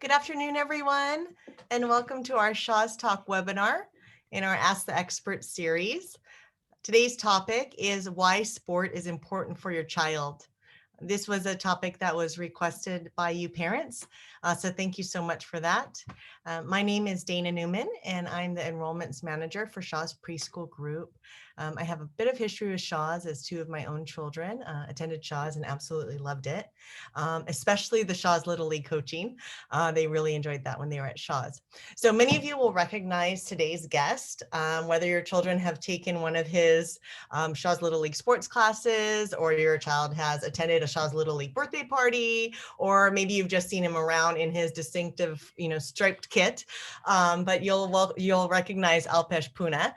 Good afternoon, everyone, and welcome to our Shaw's Talk webinar in our Ask the Expert series. Today's topic is why sport is important for your child. This was a topic that was requested by you parents, so thank you so much for that. My name is Dana Newman, and I'm the enrollments manager for Shaw's preschool group. I have a bit of history with Shaw's as two of my own children attended Shaw's and absolutely loved it, especially the Shaw's Little League coaching. They really enjoyed that when they were at Shaw's. So many of you will recognize today's guest, whether your children have taken one of his Shaw's Little League sports classes, or your child has attended a Shaw's Little League birthday party, or maybe you've just seen him around in his distinctive, striped kit. But you'll recognize Alpesh Puna,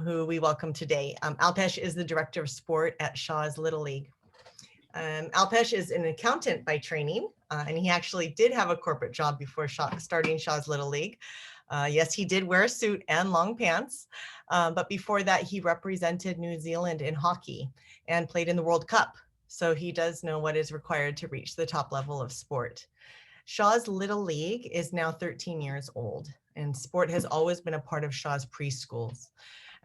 who we welcome today. Alpesh is the director of sport at Shaw's Little League. Alpesh is an accountant by training, and he actually did have a corporate job before starting Shaw's Little League. Yes, he did wear a suit and long pants, but before that, he represented New Zealand in hockey and played in the World Cup. So he does know what is required to reach the top level of sport. Shaw's Little League is now 13 years old, and sport has always been a part of Shaw's preschools.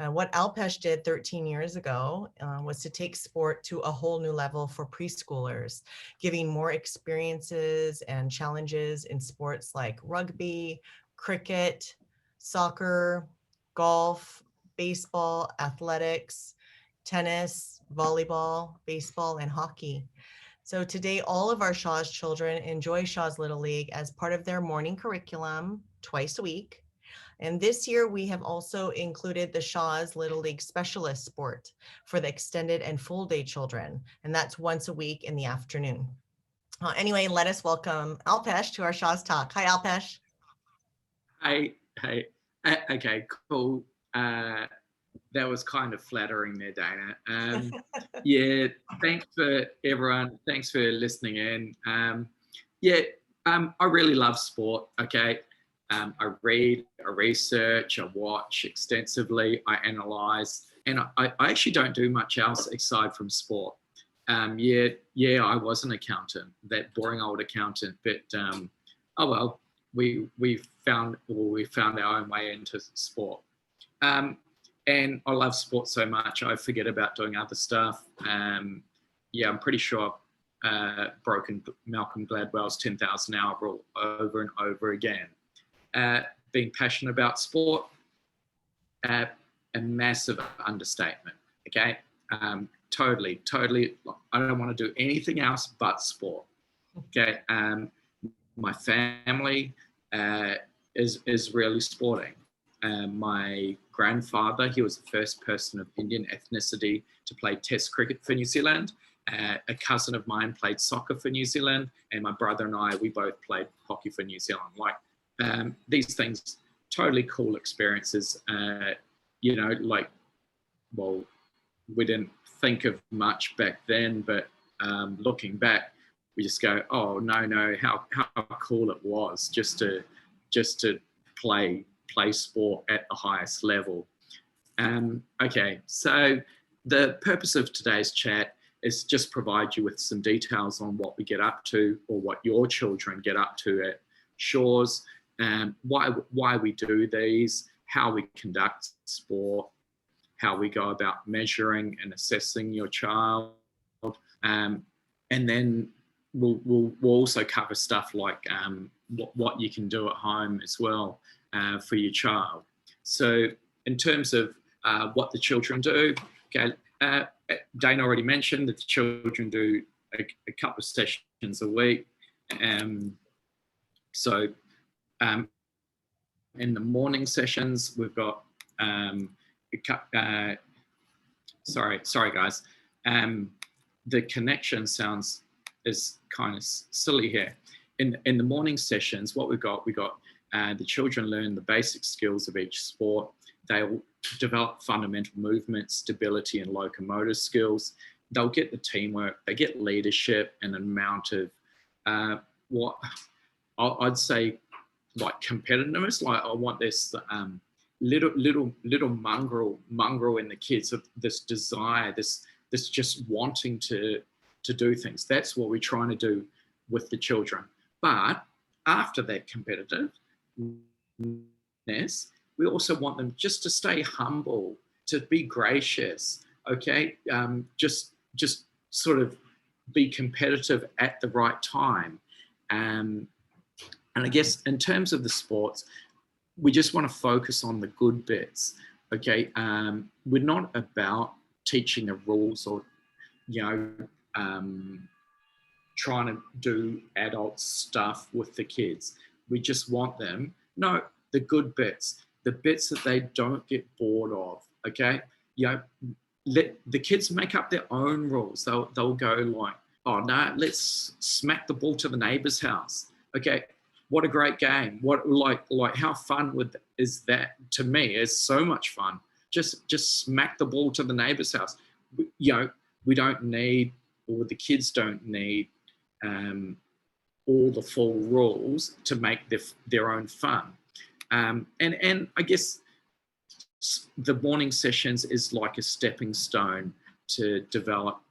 What Alpesh did 13 years ago was to take sport to a whole new level for preschoolers, giving more experiences and challenges in sports like rugby, cricket, soccer, golf, baseball, athletics, tennis, volleyball, baseball, and hockey. So today, all of our Shaw's children enjoy Shaw's Little League as part of their morning curriculum twice a week. And this year, we have also included the Shaw's Little League Specialist Sport for the extended and full day children, and that's once a week in the afternoon. Anyway, let us welcome Alpesh to our Shaw's Talk. Hi, Alpesh. Hey. Okay, cool. That was kind of flattering there, Dana. Yeah, thanks for everyone. Thanks for listening in. I really love sport, okay? I read, I research, I watch extensively, I analyze, and I actually don't do much else aside from sport. I was an accountant, that boring old accountant, but oh well, we found our own way into sport. And I love sport so much, I forget about doing other stuff. I'm pretty sure I've broken Malcolm Gladwell's 10,000 hour rule over and over again. Being passionate about sport, a massive understatement, okay? Totally, I don't want to do anything else but sport, okay? My family is really sporting. My grandfather, he was the first person of Indian ethnicity to play Test cricket for New Zealand. A cousin of mine played soccer for New Zealand, and my brother and I, we both played hockey for New Zealand. These things, totally cool experiences. We didn't think of much back then, but looking back, we just go, oh no, how cool it was just to play sport at the highest level. Okay, so the purpose of today's chat is just provide you with some details on what we get up to, or what your children get up to at Shaw's, why we do these, how we conduct sport, how we go about measuring and assessing your child, and then we'll also cover stuff like what you can do at home as well for your child. So in terms of what the children do, okay, Dana already mentioned that the children do a couple of sessions a week. In the morning sessions, we've got sorry guys, the connection is kind of silly here. In the morning sessions, what we got the children learn the basic skills of each sport. They'll develop fundamental movement, stability, and locomotor skills. They'll get the teamwork, they get leadership, and an amount of what I'd say like competitiveness. Like I want this little mongrel in the kids of this desire, this just wanting to do things. That's what we're trying to do with the children. But after that competitiveness, we also want them just to stay humble, to be gracious, okay? Just sort of be competitive at the right time. And I guess in terms of the sports, we just want to focus on the good bits, okay? We're not about teaching the rules or, you know, trying to do adult stuff with the kids. We just want them, no, the good bits, the bits that they don't get bored of, okay? You know, let the kids make up their own rules. They'll go like, oh no, let's smack the ball to the neighbor's house. Okay, what a great game. What like how fun is that? To me, it's so much fun. Just smack the ball to the neighbor's house. You know, we don't need, or the kids don't need all the full rules to make their own fun. And I guess the morning sessions is like a stepping stone to develop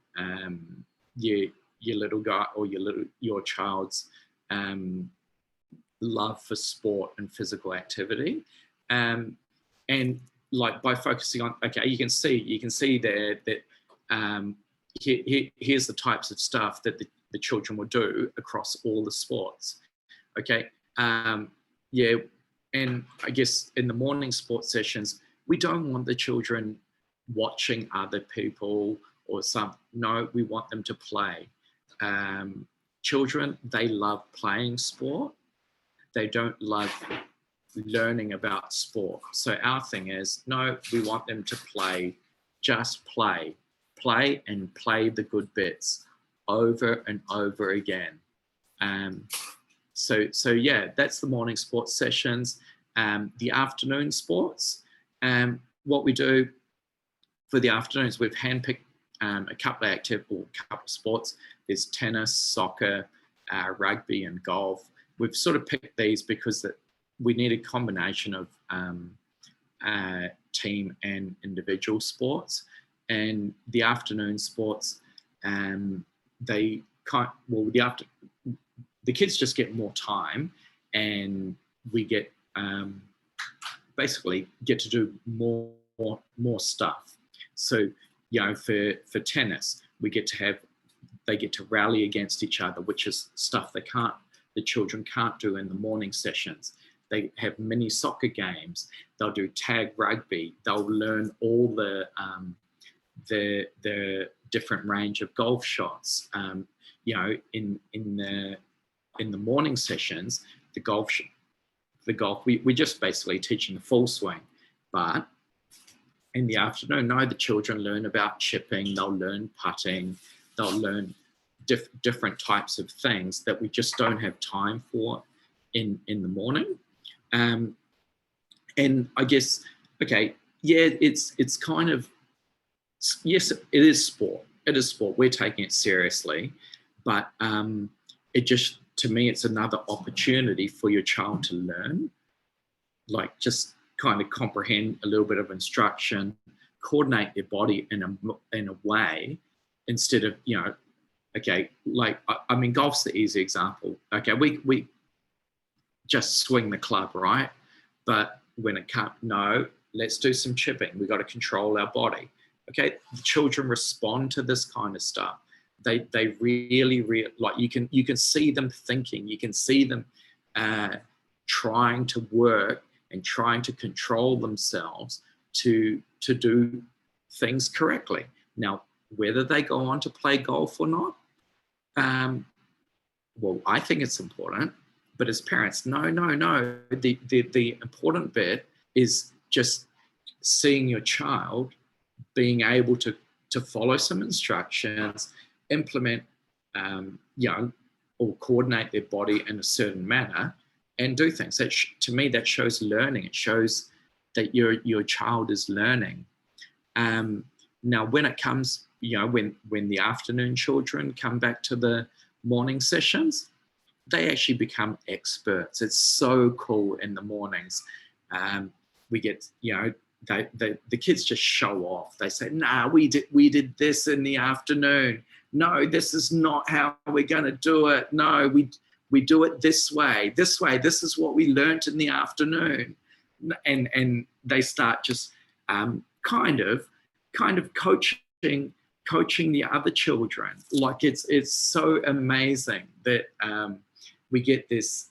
your little guy or your child's love for sport and physical activity. And like by focusing on, okay, you can see there that here's the types of stuff that the children will do across all the sports. Okay, yeah, and I guess in the morning sports sessions, we don't want the children watching other people or no, we want them to play. Children, they love playing sport. They don't love learning about sport. So our thing is, no, we want them to play, just play and play the good bits over and over again. So yeah, that's the morning sports sessions. The afternoon sports, what we do for the afternoons, we've handpicked a couple of sports. There's tennis, soccer, rugby, and golf. We've sort of picked these because we need a combination of team and individual sports. And the afternoon sports, the kids just get more time, and we get basically get to do more stuff. So, you know, for tennis, they get to rally against each other, which is stuff the children can't do in the morning sessions. They have mini soccer games. They'll do tag rugby. They'll learn all the different range of golf shots. You know, in the morning sessions, the golf we're just basically teaching the full swing. But in the afternoon, no, the children learn about chipping. They'll learn putting. They'll learn different types of things that we just don't have time for in the morning. And I guess, okay, yeah, it's kind of, yes, it is sport. It is sport. We're taking it seriously, but it just, to me, it's another opportunity for your child to learn, like just kind of comprehend a little bit of instruction, coordinate their body in a way, instead of, you know, okay, like, I mean, golf's the easy example. Okay, we just swing the club, right? But when it can't, no, let's do some chipping. We got to control our body. Okay, the children respond to this kind of stuff. They really like, you can see them thinking. You can see them trying to work and trying to control themselves to do things correctly. Now, whether they go on to play golf or not, well, I think it's important. But as parents, no. The important bit is just seeing your child being able to follow some instructions, implement, or coordinate their body in a certain manner, and do things. That to me, that shows learning. It shows that your child is learning. Now, when it comes, when the afternoon children come back to the morning sessions, they actually become experts. It's so cool in the mornings. We get, the kids just show off. They say, "Nah, we did this in the afternoon. No, this is not how we're going to do it. No, we do it this way, this is what we learnt in the afternoon. And they start just kind of coaching the other children. Like it's so amazing that we get this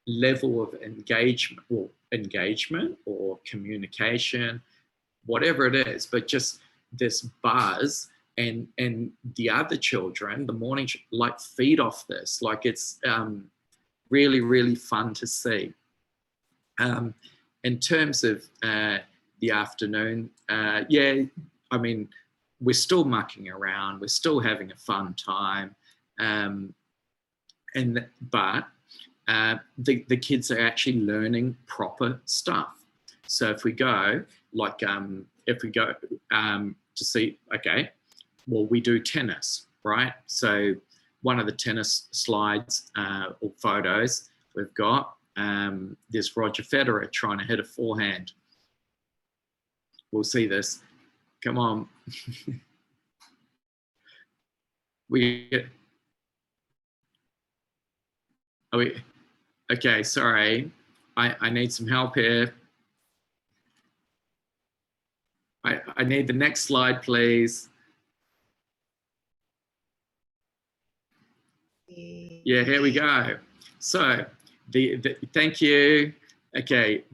level of engagement or communication, whatever it is, but just this buzz, and the other children, the morning, like feed off this. Like it's really, really fun to see. In terms of the afternoon, yeah, I mean, we're still mucking around, we're still having a fun time, but the kids are actually learning proper stuff. So if we go to see, okay, well, we do tennis, right? So one of the tennis slides or photos we've got, there's Roger Federer trying to hit a forehand. We'll see this. Come on. Okay, sorry. I need some help here. I need the next slide, please. Yeah, here we go. So thank you. Okay,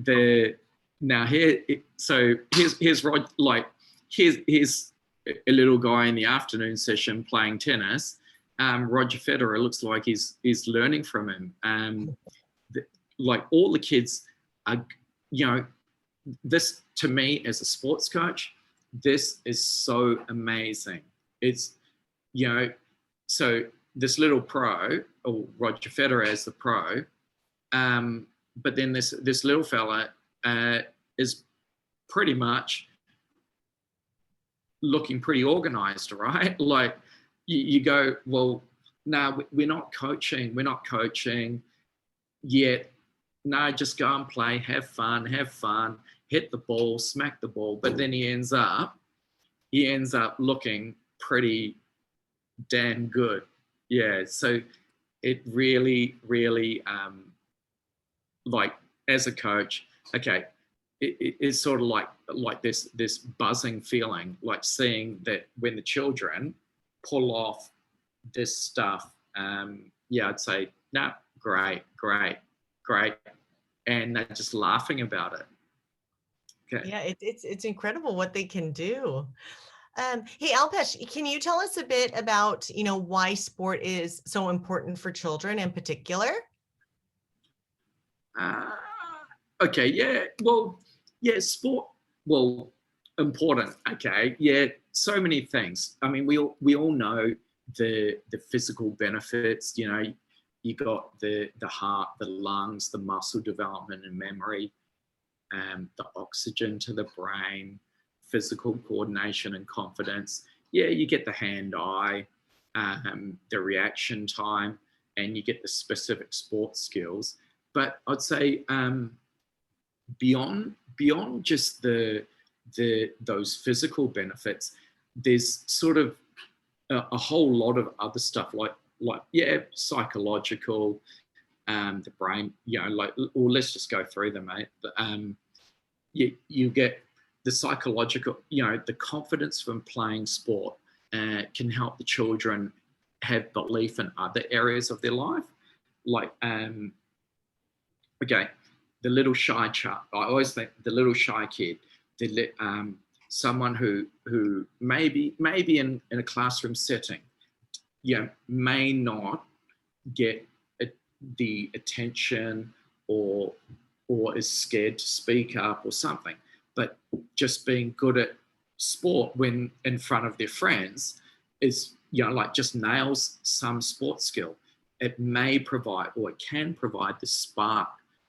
now here, so here's Rod, like here's a little guy in the afternoon session playing tennis. Roger Federer looks like he's learning from him. Like all the kids are, you know, this to me as a sports coach, this is so amazing. It's, you know, so this little pro, or Roger Federer as the pro, but then this little fella is pretty much looking pretty organized, right? Like you go, well, no, we're not coaching yet. No, just go and play, have fun, hit the ball, smack the ball. But then he ends up looking pretty damn good. Yeah, so it really, really, like as a coach, okay, it's sort of like this buzzing feeling, like seeing that when the children pull off this stuff, yeah, I'd say, no, great, and they're just laughing about it. Okay. Yeah, it's incredible what they can do. Hey, Alpesh, can you tell us a bit about, you know, why sport is so important for children in particular? Okay, yeah, well, yeah, sport, well, important. Okay, yeah, so many things. I mean, we all know the physical benefits. You know, you got the heart, the lungs, the muscle development and memory, the oxygen to the brain, physical coordination and confidence. Yeah, you get the hand-eye, the reaction time, and you get the specific sports skills. But I'd say beyond just those physical benefits, there's sort of a whole lot of other stuff like yeah, psychological, the brain, you know, like, or let's just go through them, mate. But, you get the psychological, you know, the confidence from playing sport can help the children have belief in other areas of their life. Like, okay, the little shy child, I always think the little shy kid, someone who maybe in a classroom setting, you know, may not get the attention or is scared to speak up or something, but just being good at sport when in front of their friends is, you know, like just nails some sports skill. It may provide, or it can provide, the spark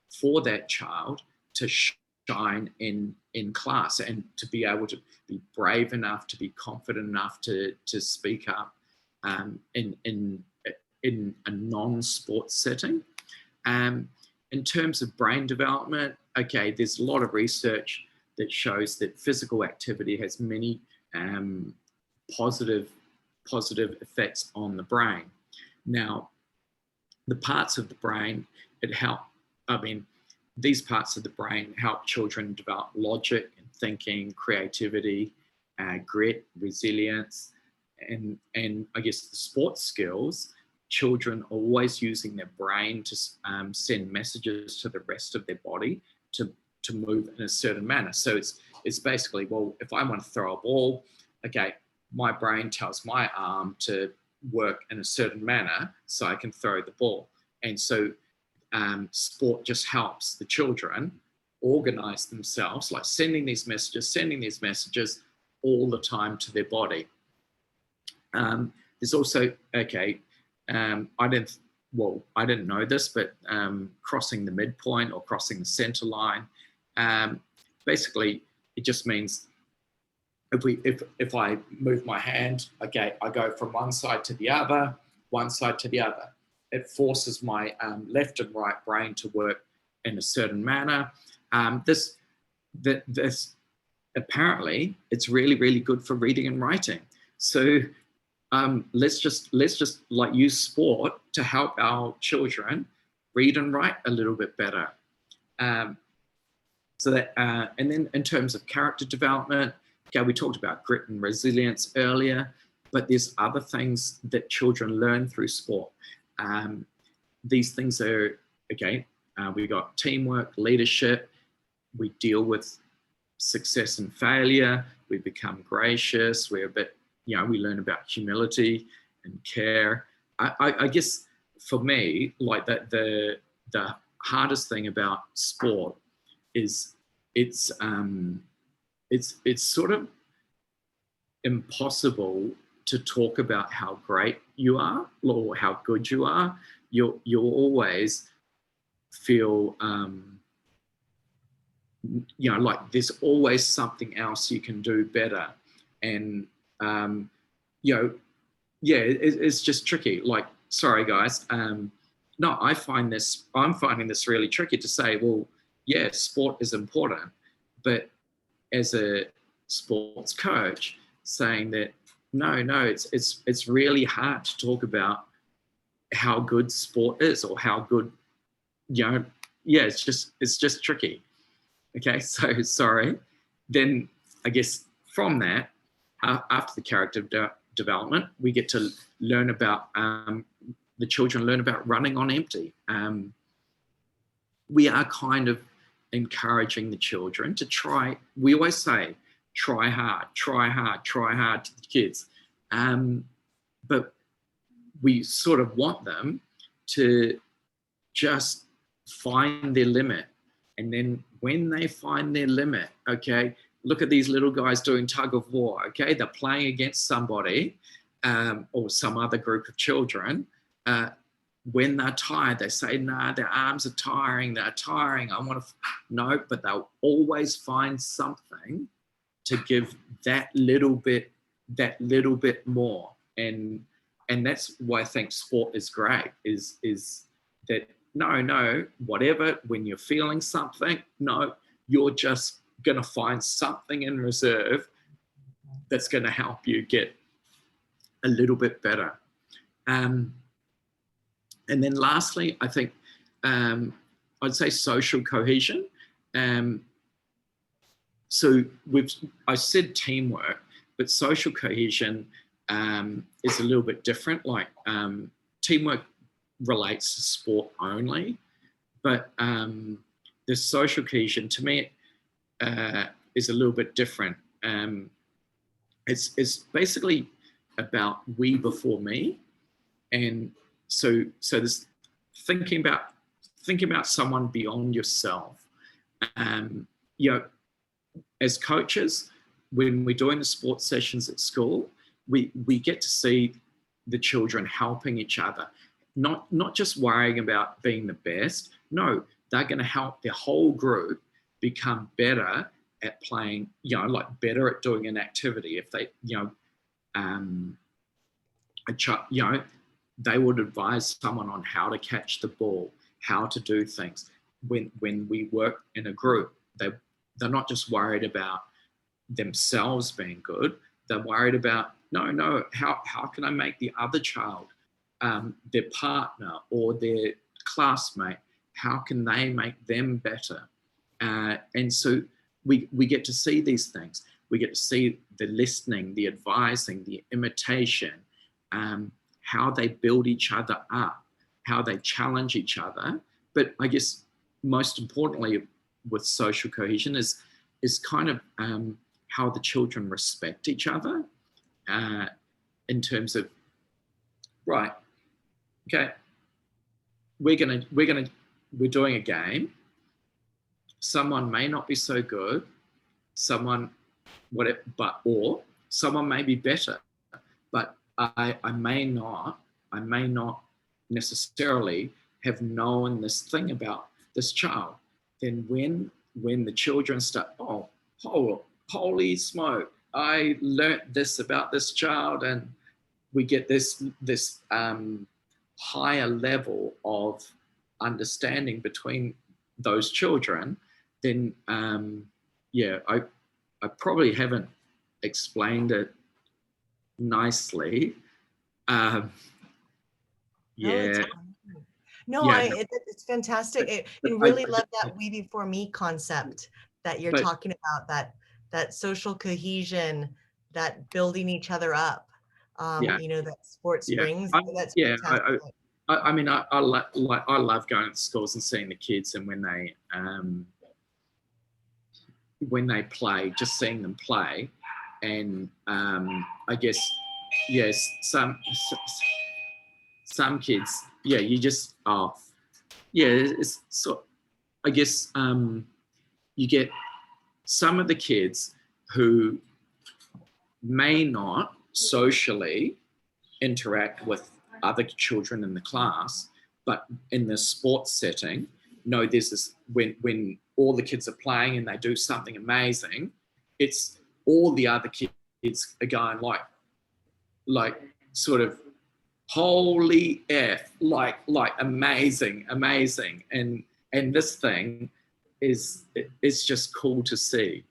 for that child to shine in class and to be able to be brave enough, to be confident enough to speak up in a non-sports setting. In terms of brain development, okay, there's a lot of research that shows that physical activity has many positive effects on the brain. Now, the parts of the brain, these parts of the brain help children develop logic and thinking, creativity, grit, resilience, and I guess the sports skills. Children are always using their brain to send messages to the rest of their body to move in a certain manner. So it's basically, well, if I want to throw a ball, okay, my brain tells my arm to work in a certain manner so I can throw the ball. And so sport just helps the children organize themselves, like sending these messages all the time to their body. There's also, okay, I didn't know this, but crossing the midpoint or crossing the center line, basically it just means if I move my hand, okay, I go from one side to the other. It forces my left and right brain to work in a certain manner. This apparently it's really, really good for reading and writing. So let's just like use sport to help our children read and write a little bit better. And then in terms of character development, okay, we talked about grit and resilience earlier, but there's other things that children learn through sport. These things are, okay, we got teamwork, leadership, we deal with success and failure, we become gracious, we're a bit, we learn about humility and care. I guess for me, like the hardest thing about sport is it's sort of impossible to talk about how great you are or how good you are. You'll always feel like there's always something else you can do better, and it's just tricky. Like, sorry guys, no, I'm finding this really tricky to say, well, yeah, sport is important, but as a sports coach, saying that no, it's really hard to talk about how good sport is or how good, it's just tricky. Okay, so sorry. Then I guess from that, after the character development, we get to learn about, the children learn about running on empty. We are kind of encouraging the children to try. We always say, try hard to the kids. But we sort of want them to just find their limit. And then when they find their limit, okay, look at these little guys doing tug of war, okay? They're playing against somebody or some other group of children. When they're tired, they say, nah, their arms are tiring, I want to, no, but they'll always find something to give that little bit more. And that's why I think sport is great, is that no, whatever, when you're feeling something, no, you're just going to find something in reserve that's going to help you get a little bit better. And then lastly, I think I'd say social cohesion. So I said teamwork, but social cohesion is a little bit different. Like teamwork relates to sport only, but the social cohesion to me is a little bit different. It's basically about we before me, and so there's thinking about someone beyond yourself. As coaches, when we're doing the sports sessions at school, we get to see the children helping each other, not just worrying about being the best. No, they're going to help their whole group become better at playing, like better at doing an activity. If they, they would advise someone on how to catch the ball, how to do things. When we work in a group, they're not just worried about themselves being good. They're worried about, no, how can I make the other child their partner or their classmate, how can they make them better? And so we get to see these things. We get to see the listening, the advising, the imitation, how they build each other up, how they challenge each other. But I guess most importantly with social cohesion is kind of how the children respect each other in terms of, right, okay, we're doing a game. Someone may not be so good, someone whatever, or someone may be better, but I may not necessarily have known this thing about this child. Then when the children start, holy smoke, I learnt this about this child, and we get this higher level of understanding between those children, then I probably haven't explained it nicely. It's fantastic. And really love that we before me concept that you're talking about, that social cohesion, that building each other up, that sports brings. That's fantastic. I mean, I love going to schools and seeing the kids, and when they play, just seeing them play, and I guess yes, some kids, you just it's so. I guess you get some of the kids who may not socially interact with other children in the class, but in the sports setting, there's this, when all the kids are playing and they do something amazing, it's all the other kids are going like sort of holy F, like amazing, and this thing is just cool to see.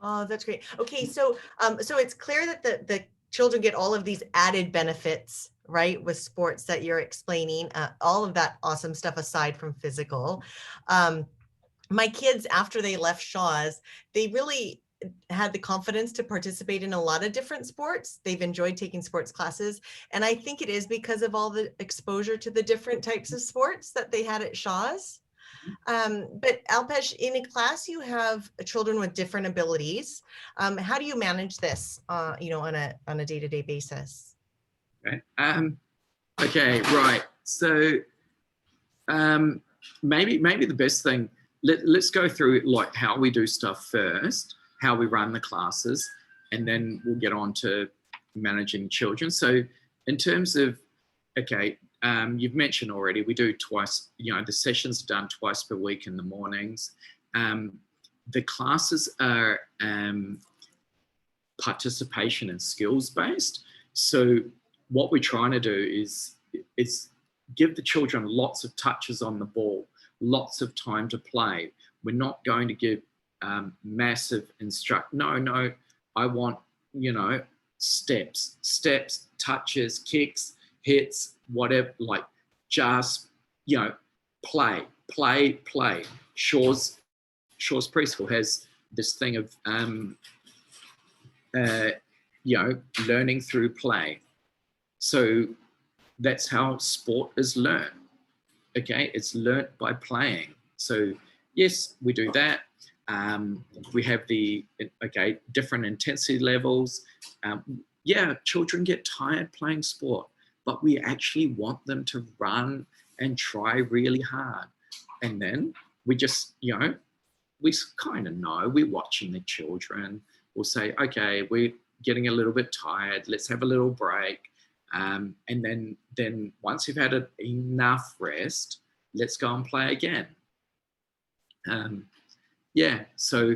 Oh, that's great. Okay, so it's clear that the children get all of these added benefits, right, with sports that you're explaining, all of that awesome stuff aside from physical. My kids, after they left Shaw's, they really had the confidence to participate in a lot of different sports. They've enjoyed taking sports classes. And I think it is because of all the exposure to the different types of sports that they had at Shaw's. But Alpesh, in a class, you have children with different abilities. How do you manage this, on a day-to-day basis? Okay. Okay. Right. So, maybe the best thing. Let's go through like how we do stuff first, how we run the classes, and then we'll get on to managing children. So, in terms of, okay. You've mentioned already, we do twice, the sessions are done twice per week in the mornings. The classes are participation and skills based. So what we're trying to do is give the children lots of touches on the ball, lots of time to play. We're not going to give massive No, I want, steps, touches, kicks, hits, whatever, like just, play. Shaw's preschool has this thing of, learning through play. So that's how sport is learned. Okay, it's learnt by playing. So yes, we do that. We have different intensity levels. Children get tired playing sport, but we actually want them to run and try really hard. And then we just, we kind of know, we're watching the children. We'll say, okay, we're getting a little bit tired. Let's have a little break. And then once you've had enough rest, let's go and play again. So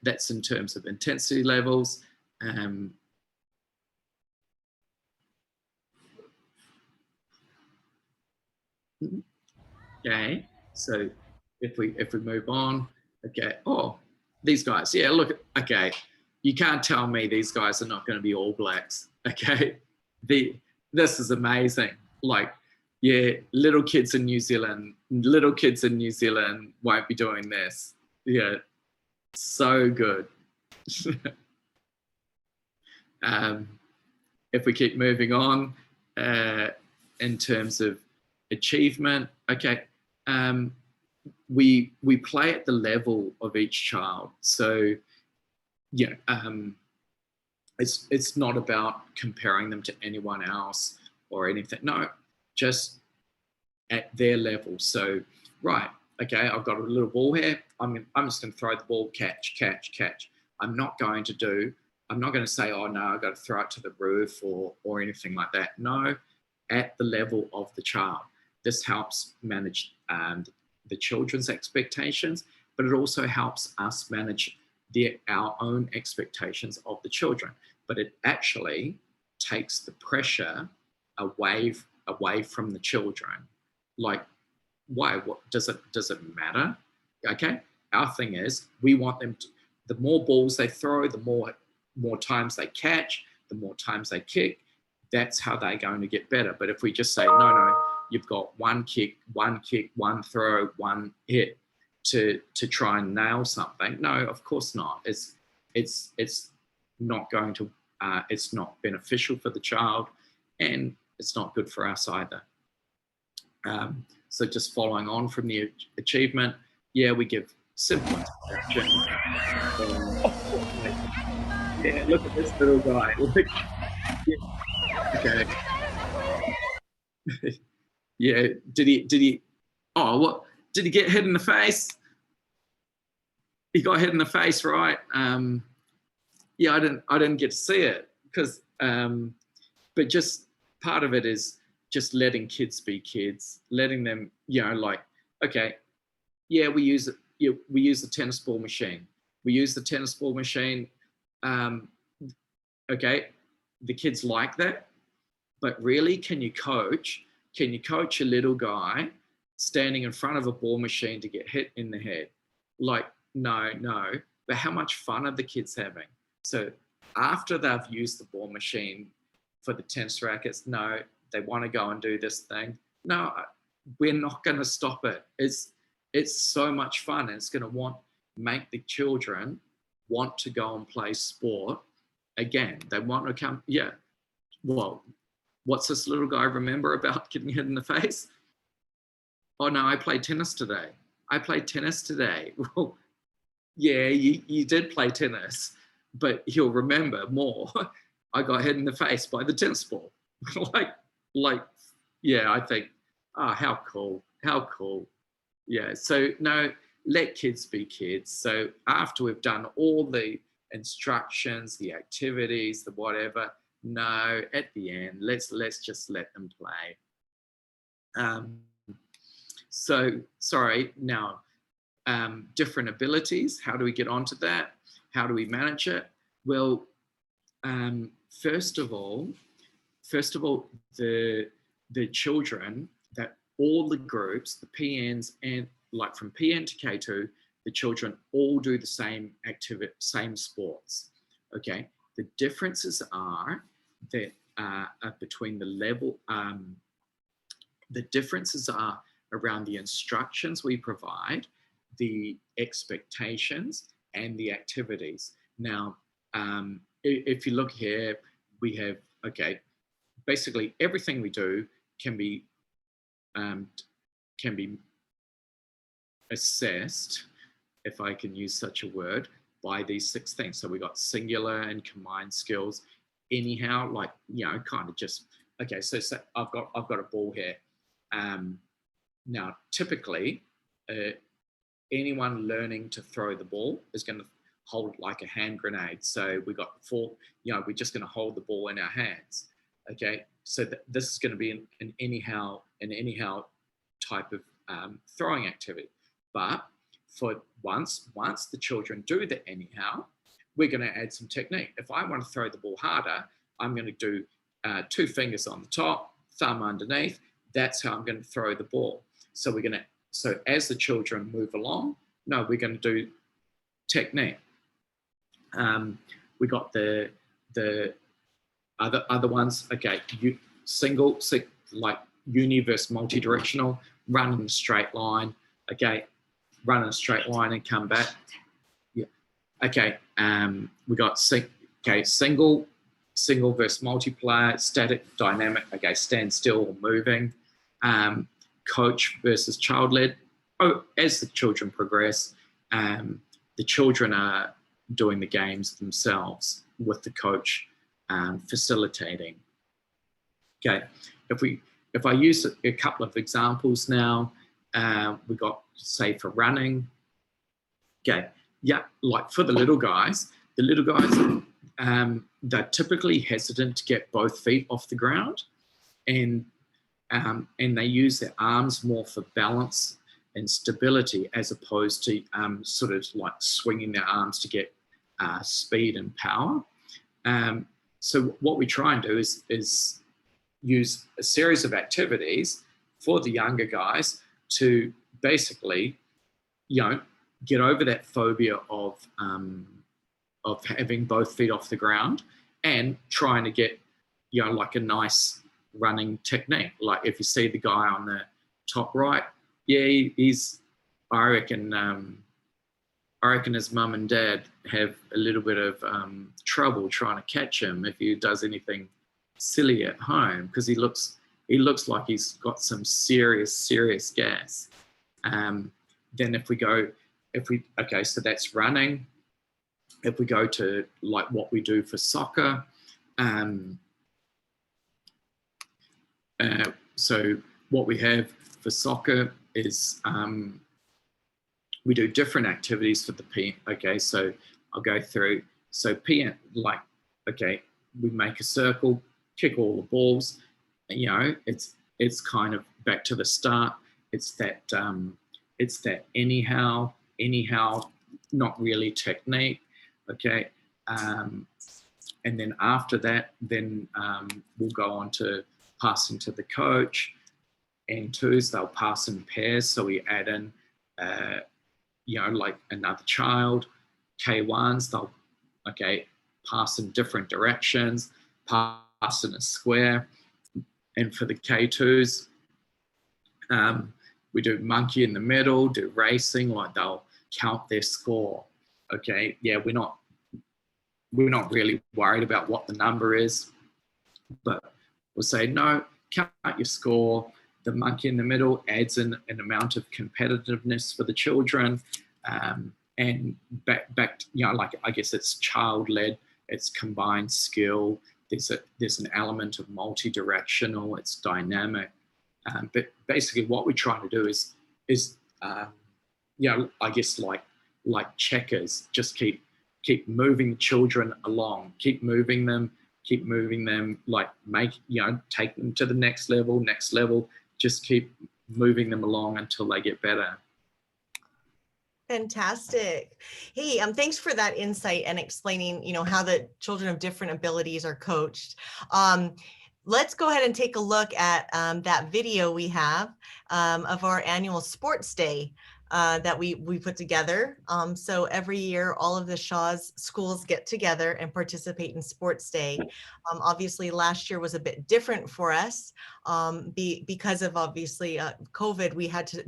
that's in terms of intensity levels. Okay, so if we move on, okay, these guys, look, okay, you can't tell me these guys are not going to be All Blacks, okay? this is amazing. Like, yeah, little kids in New Zealand won't be doing this. Yeah, so good. If we keep moving on, in terms of achievement, okay, we play at the level of each child. So yeah, it's not about comparing them to anyone else or anything. No, just at their level. So right, okay, I've got a little ball here. I'm just going to throw the ball, catch, catch, catch. I'm not going to say, oh no, I've got to throw it to the roof or anything like that. No, at the level of the child. This helps manage the children's expectations, but it also helps us manage our own expectations of the children. But it actually takes the pressure away from the children. Like, why? What does it matter? Okay, our thing is we want them to, the more balls they throw, the more times they catch, the more times they kick, that's how they're going to get better. But if we just say, no, you've got one kick, one throw, one hit to try and nail something, no, of course not. It's not going to, it's not beneficial for the child, and it's not good for us either. So just following on from the achievement, yeah, we give simple instructions. Yeah, look at this little guy. Okay. Yeah, did he, oh, what, did he get hit in the face? He got hit in the face, right? Yeah, I didn't get to see it because, but just part of it is just letting kids be kids, letting them, like, okay, yeah, we use the tennis ball machine. We use the tennis ball machine. Okay, the kids like that, but really, can you coach a little guy standing in front of a ball machine to get hit in the head? Like, no. But how much fun are the kids having? So after they've used the ball machine for the tennis rackets, no, they want to go and do this thing. No, we're not going to stop it. It's so much fun, and it's going to make the children want to go and play sport again. They want to come. Yeah. Well, what's this little guy remember about getting hit in the face? Oh no, I played tennis today. Well, yeah, you did play tennis, but he'll remember more. I got hit in the face by the tennis ball. like, yeah, I think, how cool. Yeah, so no, let kids be kids. So after we've done all the instructions, the activities, the whatever, no, at the end, let's just let them play. So, sorry, now, different abilities, how do we get onto that? How do we manage it? Well, first of all, the children, that all the groups, the PNs, and like from PN to K2, the children all do the same activity, same sports. Okay, the differences are that between the level, the differences are around the instructions we provide, the expectations, and the activities. Now, if you look here, we have, okay, basically everything we do can be assessed, if I can use such a word, by these 6 things. So we got singular and combined skills. Anyhow, like, kind of just, okay, so I've got a ball here. Now, typically, anyone learning to throw the ball is going to hold like a hand grenade. So we got 4, we're just going to hold the ball in our hands. Okay, so this is going to be an anyhow type of throwing activity. But for once the children do the anyhow, we're going to add some technique. If I want to throw the ball harder, I'm going to do 2 fingers on the top, thumb underneath. That's how I'm going to throw the ball. So so as the children move along, no, we're going to do technique. We got the other ones. Okay, like universe multi-directional, run in a straight line. Okay, run in a straight line and come back. Yeah. Okay. We got single versus multiplayer, static, dynamic. Okay, stand still or moving. Coach versus child-led. Oh, as the children progress, the children are doing the games themselves with the coach facilitating. Okay, if I use a couple of examples now, we got, say, for running. Okay, yeah, like for the little guys, they're typically hesitant to get both feet off the ground, and they use their arms more for balance and stability, as opposed to sort of like swinging their arms to get speed and power. So what we try and do is use a series of activities for the younger guys to basically, get over that phobia of having both feet off the ground, and trying to get, like a nice running technique. Like if you see the guy on the top right, yeah, he's, I reckon his mum and dad have a little bit of trouble trying to catch him if he does anything silly at home, because he looks like he's got some serious gas. Then so that's running. If we go to like what we do for soccer, so what we have for soccer is we do different activities for the P. Okay, so I'll go through. So P, like, okay, we make a circle, kick all the balls. It's kind of back to the start. It's that anyhow, not really technique. Okay, and then after that, then we'll go on to passing to the coach. N2s, they'll pass in pairs, so we add in like another child. K1s, they'll pass in different directions, pass in a square. And for the K2s, we do monkey in the middle, do racing, like they'll count their score. Okay, yeah, we're not really worried about what the number is, but we'll say, no, count your score. The monkey in the middle adds in an amount of competitiveness for the children. And back, like, I guess it's child-led, it's combined skill. There's an element of multi-directional, it's dynamic. But basically what we're trying to do is I guess like checkers, just keep moving children along, keep moving them, like take them to the next level, just keep moving them along until they get better. Fantastic. Hey, thanks for that insight and explaining, how the children of different abilities are coached. Let's go ahead and take a look at that video we have of our annual sports day that we put together. So every year, all of the Shaw's schools get together and participate in sports day. Obviously, last year was a bit different for us because of obviously COVID. We had to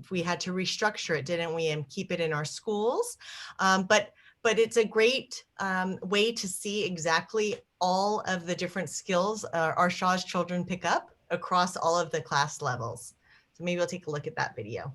restructure it, didn't we, and keep it in our schools. But it's a great way to see exactly all of the different skills our Shaw's children pick up across all of the class levels. So maybe we'll take a look at that video.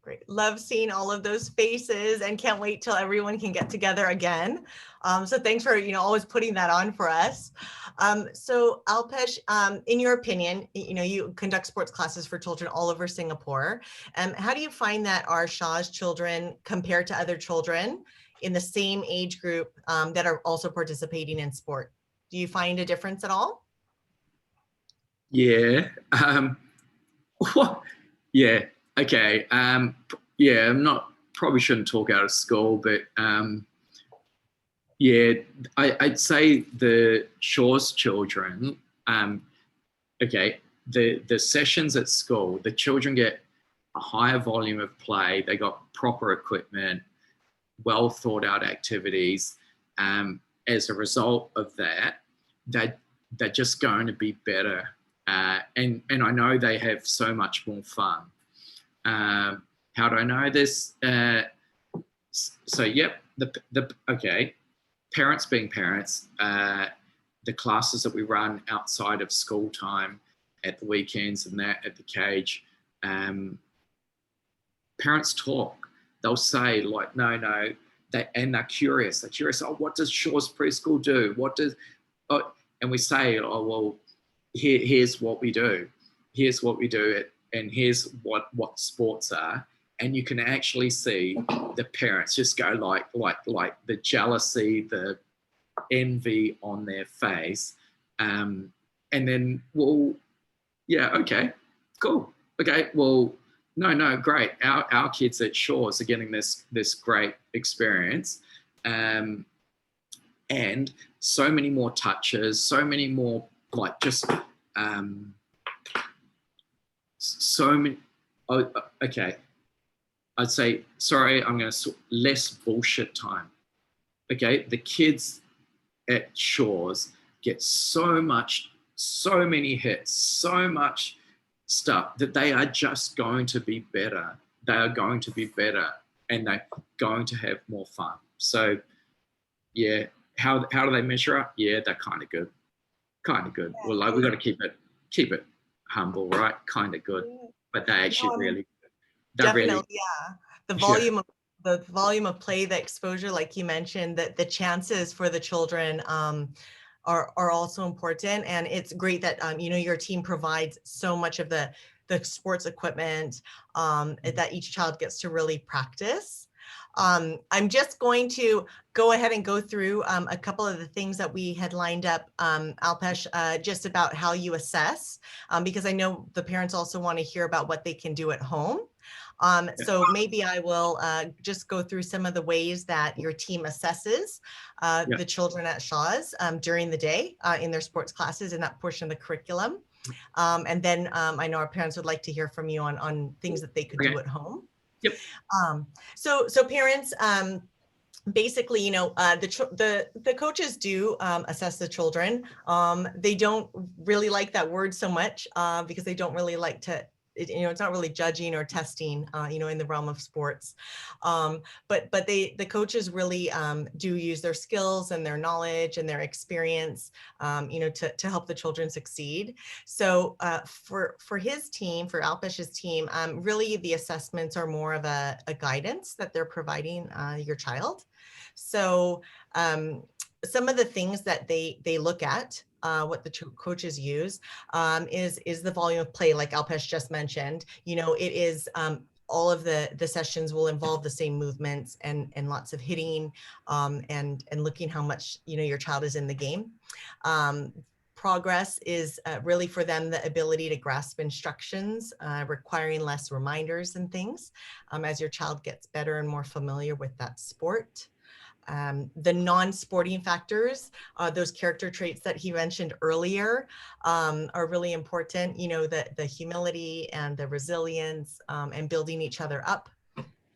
Great. Love seeing all of those faces and can't wait till everyone can get together again. So thanks for, always putting that on for us. So Alpesh, in your opinion, you conduct sports classes for children all over Singapore. How do you find that our Shaw's children compare to other children in the same age group that are also participating in sport? Do you find a difference at all? Yeah. Yeah. Okay. Yeah, I'm not, probably shouldn't talk out of school, but yeah, I'd say the Shaw's children, okay, the sessions at school, the children get a higher volume of play. They got proper equipment, well thought out activities. As a result of that, they're just going to be better. And I know they have so much more fun. How do I know this? So yep, okay, parents being parents, the classes that we run outside of school time at the weekends and that at the cage, parents talk. They'll say like, no, and they're curious. They're curious. Oh, what does Shaw's preschool do? What does? Oh, and we say, oh well, here's what we do. Here's what we do, and here's what sports are. And you can actually see the parents just go like the jealousy, the envy on their face, and then, well, yeah, okay, cool, okay, well, no, great. Our kids at Shaw's are getting this great experience, and so many more touches, so many more like just so many. Oh, okay. I'd say, sorry, I'm going to less bullshit time. Okay, the kids at Shaw's get so many hits, so much stuff that they are just going to be better. They are going to be better, and they're going to have more fun. So, yeah, how do they measure up? Yeah, they're kind of good. Well, like we got to keep it humble, right? Kind of good, but they actually really. Definitely, yeah. The volume Yeah. of the volume of play, the exposure, like you mentioned, that the chances for the children are also important. And it's great that your team provides so much of the sports equipment that each child gets to really practice. I'm just going to go ahead and go through a couple of the things that we had lined up, Alpesh, just about how you assess, because I know the parents also want to hear about what they can do at home. So maybe I will just go through some of the ways that your team assesses the children at Shaw's during the day in their sports classes in that portion of the curriculum. And then I know our parents would like to hear from you on things that they could do at home. Yep. So parents, basically, the coaches do assess the children. They don't really like that word so much because they don't really like to, it's not really judging or testing, in the realm of sports. But the coaches really do use their skills and their knowledge and their experience, to help the children succeed. So for his team, for Alpesh's team, really the assessments are more of a guidance that they're providing your child. So some of the things that they look at, what the coaches use, is the volume of play, like Alpesh just mentioned. It is all of the sessions will involve the same movements and lots of hitting, and looking how much your child is in the game. Progress is really for them the ability to grasp instructions, requiring less reminders and things as your child gets better and more familiar with that sport. The non-sporting factors, those character traits that he mentioned earlier, are really important. The humility and the resilience, and building each other up.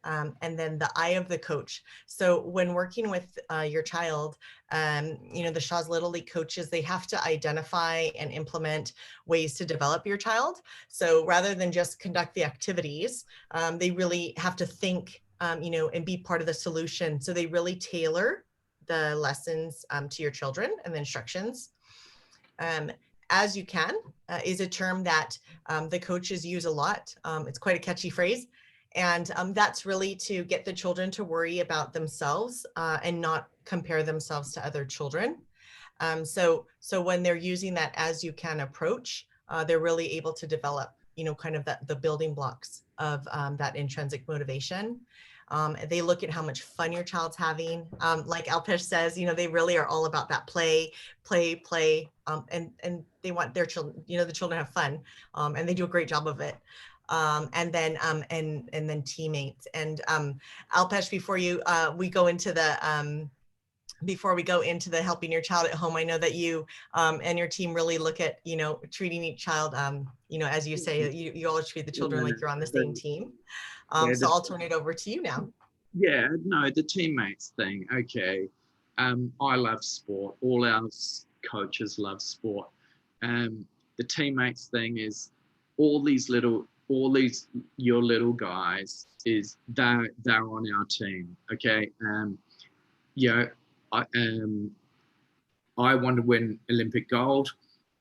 And then the eye of the coach. So when working with your child, the Shaw's Little League coaches, they have to identify and implement ways to develop your child. So rather than just conduct the activities, they really have to think, and be part of the solution. So they really tailor the lessons to your children and the instructions. As you can is a term that the coaches use a lot. It's quite a catchy phrase. And that's really to get the children to worry about themselves and not compare themselves to other children. So when they're using that as you can approach, they're really able to develop, kind of the building blocks of that intrinsic motivation. They look at how much fun your child's having. Like Alpesh says, they really are all about that play, and they want their children, the children have fun, and they do a great job of it. And then teammates. And Alpesh, before we go into the helping your child at home, I know that you and your team really look at, treating each child, as you say, you always treat the children like you're on the same team. So I'll turn it over to you now. Yeah, no, the teammates thing. Okay. I love sport. All our coaches love sport. The teammates thing is all these your little guys is they're on our team. Okay. I want to win Olympic gold.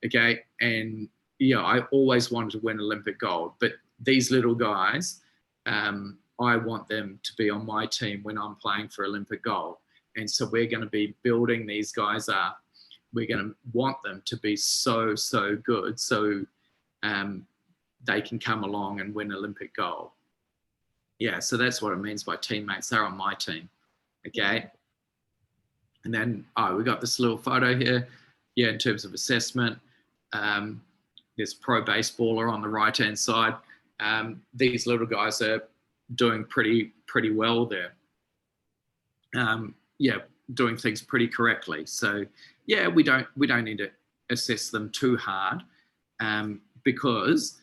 Okay. And I always wanted to win Olympic gold, but these little guys, I want them to be on my team when I'm playing for Olympic gold. And so we're going to be building these guys up. We're going to want them to be so good so they can come along and win Olympic gold. Yeah, so that's what it means by teammates. They're on my team. Okay. And then, we got this little photo here. Yeah, in terms of assessment, there's pro baseballer on the right-hand side. These little guys are doing pretty well there. Doing things pretty correctly. So yeah, we don't need to assess them too hard because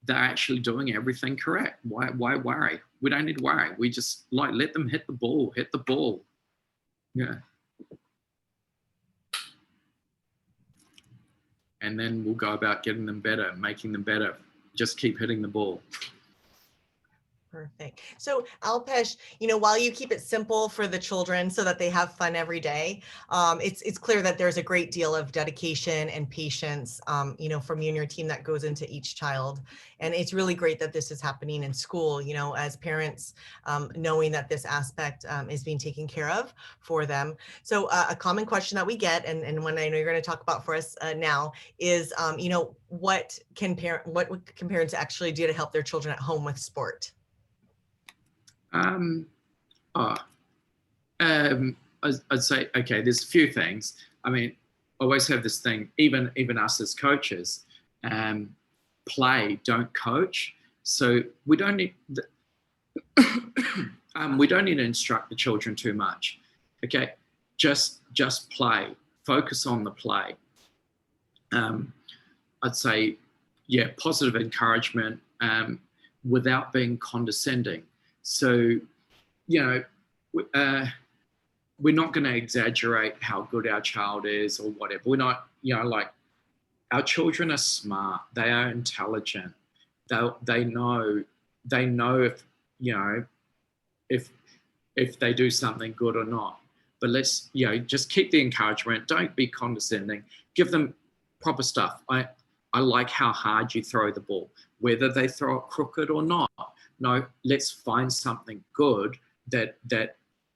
they're actually doing everything correct. Why worry? We don't need to worry. We just let them hit the ball. Yeah. And then we'll go about getting them better, making them better. Just keep hitting the ball. Perfect. So Alpesh, while you keep it simple for the children so that they have fun every day, it's clear that there's a great deal of dedication and patience, from you and your team that goes into each child. And it's really great that this is happening in school, as parents, knowing that this aspect is being taken care of for them. So a common question that we get, and one I know you're going to talk about for us now, is, what can parents actually do to help their children at home with sport? I'd say, okay, there's a few things. I mean, I always have this thing, even us as coaches, play, don't coach. So we don't need, we don't need to instruct the children too much. Okay, just play, focus on the play. I'd say, positive encouragement without being condescending. So, we're not going to exaggerate how good our child is or whatever. We're not, our children are smart. They are intelligent. They know if they do something good or not. But let's, just keep the encouragement. Don't be condescending. Give them proper stuff. I like how hard you throw the ball, whether they throw it crooked or not. No, let's find something good that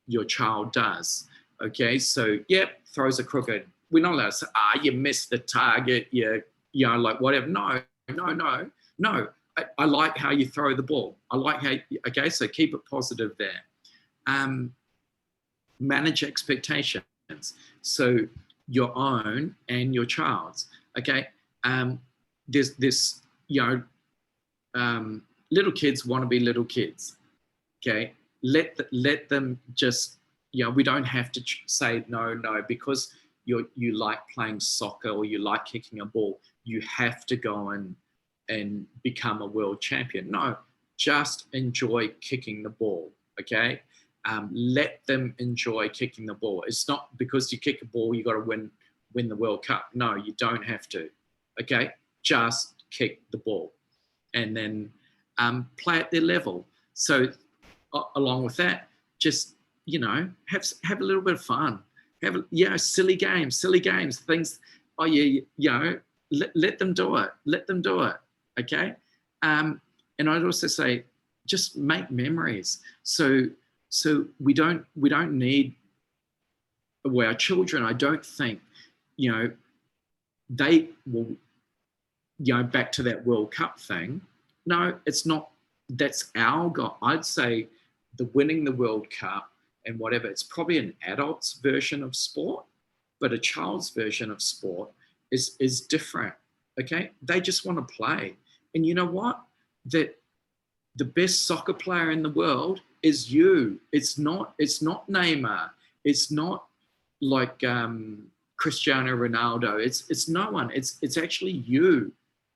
your child does. Okay, so throws a crooked. We're not allowed to say, you missed the target. Whatever. No. I like how you throw the ball. I like how. Okay, so keep it positive there. Manage expectations. So your own and your child's. Okay, there's this. Little kids want to be little kids. Okay, let them just, we don't have to say no, because you like playing soccer or you like kicking a ball, you have to go and become a world champion. No, just enjoy kicking the ball. Okay, let them enjoy kicking the ball. It's not because you kick a ball you got to win the World Cup. No, you don't have to. Okay, just kick the ball, and then play at their level. So along with that, just, have a little bit of fun. Have, silly games, things. Let them do it. Okay. And I'd also say, just make memories. So we don't need, well, our children, I don't think, they will, back to that World Cup thing. No, it's not. That's our goal. I'd say the winning the World Cup and whatever, it's probably an adult's version of sport, but a child's version of sport is different. Okay, they just want to play, and you know what? That the best soccer player in the world is you. It's not Neymar. It's not like Cristiano Ronaldo. It's no one. It's actually you.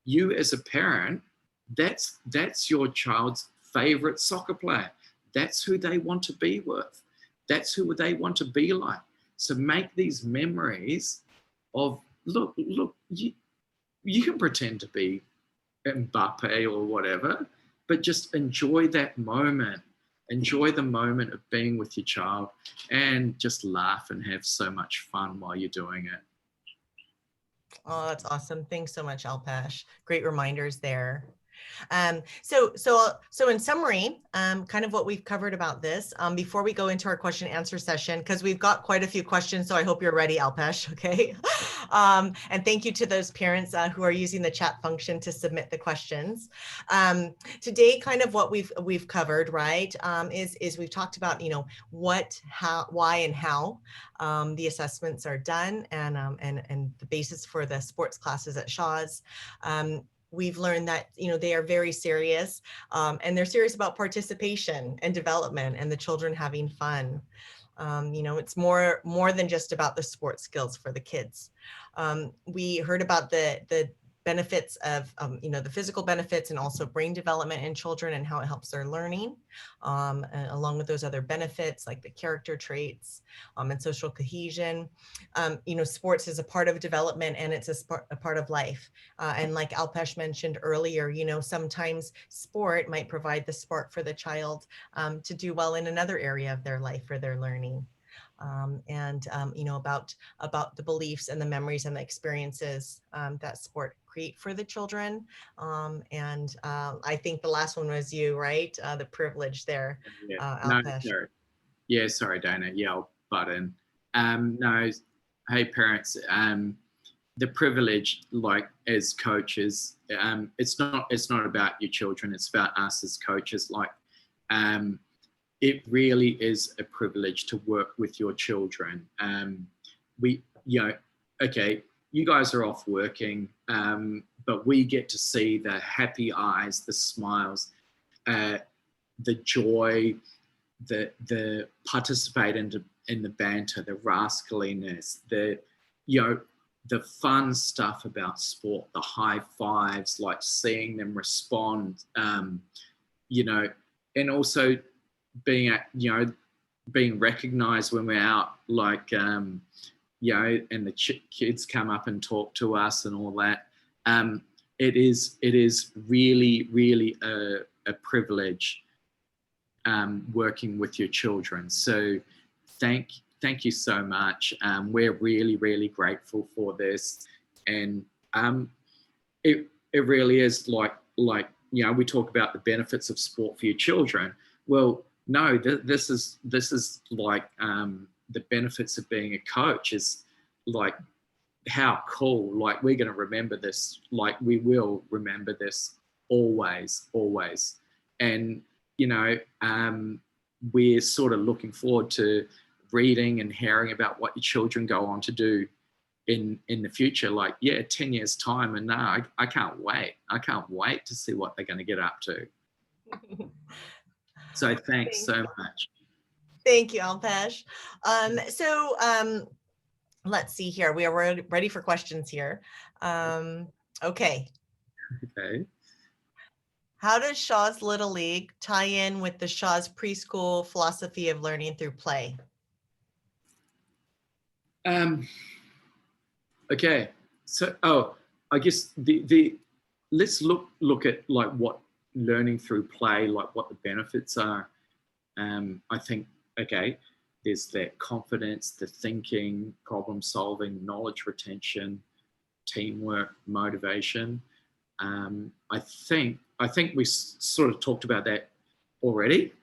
You as a parent, that's your child's favorite soccer player. That's who they want to be with. That's who they want to be like. So make these memories of, look, you can pretend to be Mbappe or whatever, but just enjoy that moment. Enjoy the moment of being with your child and just laugh and have so much fun while you're doing it. Oh, that's awesome. Thanks so much, Alpesh. Great reminders there. So in summary, kind of what we've covered about this, before we go into our question and answer session, because we've got quite a few questions, so I hope you're ready, Alpesh, okay? And thank you to those parents who are using the chat function to submit the questions. Today, kind of what we've covered, right, is we've talked about, what, how, why, and how the assessments are done, and the basis for the sports classes at Shaw's. We've learned that, they are very serious, and they're serious about participation and development and the children having fun. It's more than just about the sports skills for the kids. We heard about the benefits of, the physical benefits and also brain development in children and how it helps their learning, along with those other benefits like the character traits and social cohesion. Sports is a part of development, and it's a part of life. And like Alpesh mentioned earlier, sometimes sport might provide the spark for the child to do well in another area of their life or their learning. About the beliefs and the memories and the experiences that sport create for the children. I think the last one was you, right? The privilege there, Alpesh. No, sorry. Yeah, sorry, Dana. Yeah, I'll butt in. No, hey, parents, the privilege, like as coaches, it's not about your children. It's about us as coaches. Like, it really is a privilege to work with your children. Okay, you guys are off working, but we get to see the happy eyes, the smiles, the joy, the participate in the banter, the rascaliness, the fun stuff about sport, the high fives, like seeing them respond, and also being recognized when we're out, like, and the kids come up and talk to us and all that. It is really, really a privilege working with your children. So thank you so much. We're really, really grateful for this. And it really is like, we talk about the benefits of sport for your children. Well, no, this is like the benefits of being a coach is like, how cool. Like, we're going to remember this. Like, we will remember this always. And, we're sort of looking forward to reading and hearing about what your children go on to do in the future. Like, 10 years time. And now I can't wait. I can't wait to see what they're going to get up to. So thanks so much. Thank you, Alpesh. Let's see here. We are ready for questions here. Okay. How does Shaw's Little League tie in with the Shaw's preschool philosophy of learning through play? Okay. So, I guess let's look at like what learning through play, like what the benefits are. I think, okay, there's that confidence, the thinking, problem solving, knowledge retention, teamwork, motivation. I think we sort of talked about that already.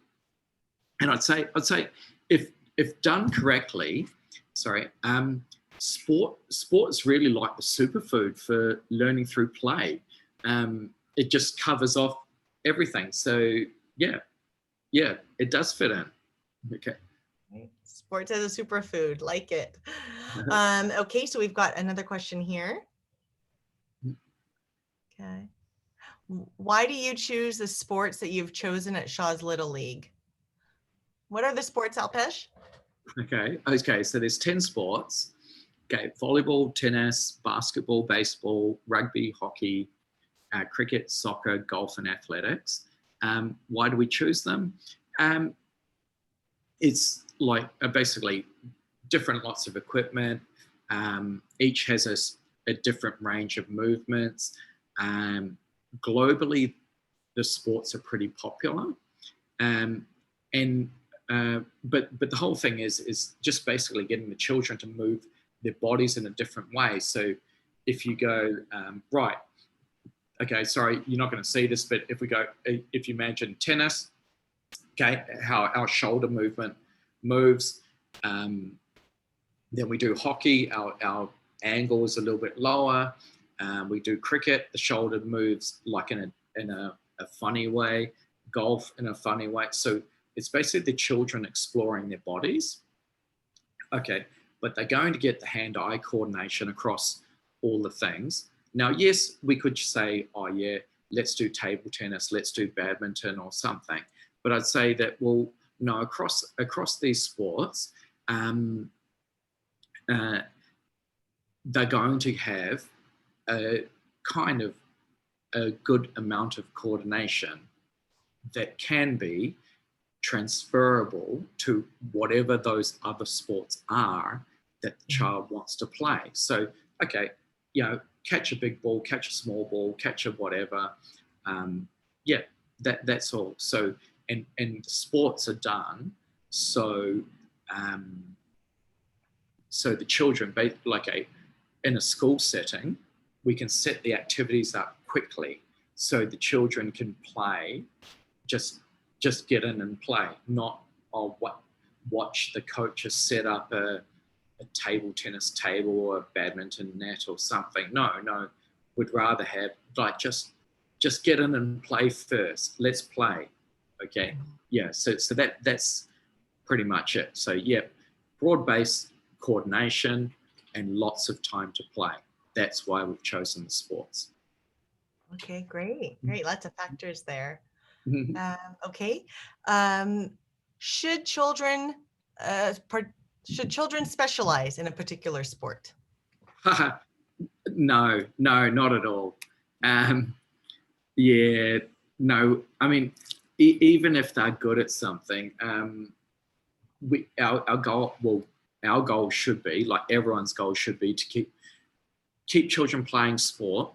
And I'd say if done correctly, sport's really like the superfood for learning through play. It just covers off everything. So yeah, it does fit in. Okay. Sports as a superfood, like it. Okay, so we've got another question here. Okay. Why do you choose the sports that you've chosen at Shaw's Little League? What are the sports, Alpesh? Okay. So there's 10 sports. Okay, volleyball, tennis, basketball, baseball, rugby, hockey, cricket, soccer, golf, and athletics. Why do we choose them? It's like basically different lots of equipment. Each has a different range of movements. Globally, the sports are pretty popular. But the whole thing is just basically getting the children to move their bodies in a different way. So if you go, right, okay, sorry, you're not going to see this, but if you imagine tennis, okay, how our shoulder movement moves, then we do hockey, our angle is a little bit lower. We do cricket, the shoulder moves like in a funny way, golf in a funny way. So it's basically the children exploring their bodies. Okay, but they're going to get the hand-eye coordination across all the things. Now, yes, we could say, oh yeah, let's do table tennis, let's do badminton or something. But I'd say that, well, no, across these sports, they're going to have a kind of a good amount of coordination that can be transferable to whatever those other sports are that the child wants to play. So, okay, catch a big ball, catch a small ball, catch a whatever. That's all. So, and sports are done so so the children, in a school setting, we can set the activities up quickly so the children can play, just get in and play, not watch the coaches set up a table tennis table or a badminton net or something. No, we'd rather have just get in and play first. Let's play. Okay. Yeah. So that's pretty much it. So yeah, broad-based coordination and lots of time to play. That's why we've chosen the sports. Okay, great. Lots of factors there. Okay. Should children specialize in a particular sport? No, not at all. Yeah, no. I mean, even if they're good at something, our goal should be, like everyone's goal should be, to keep children playing sport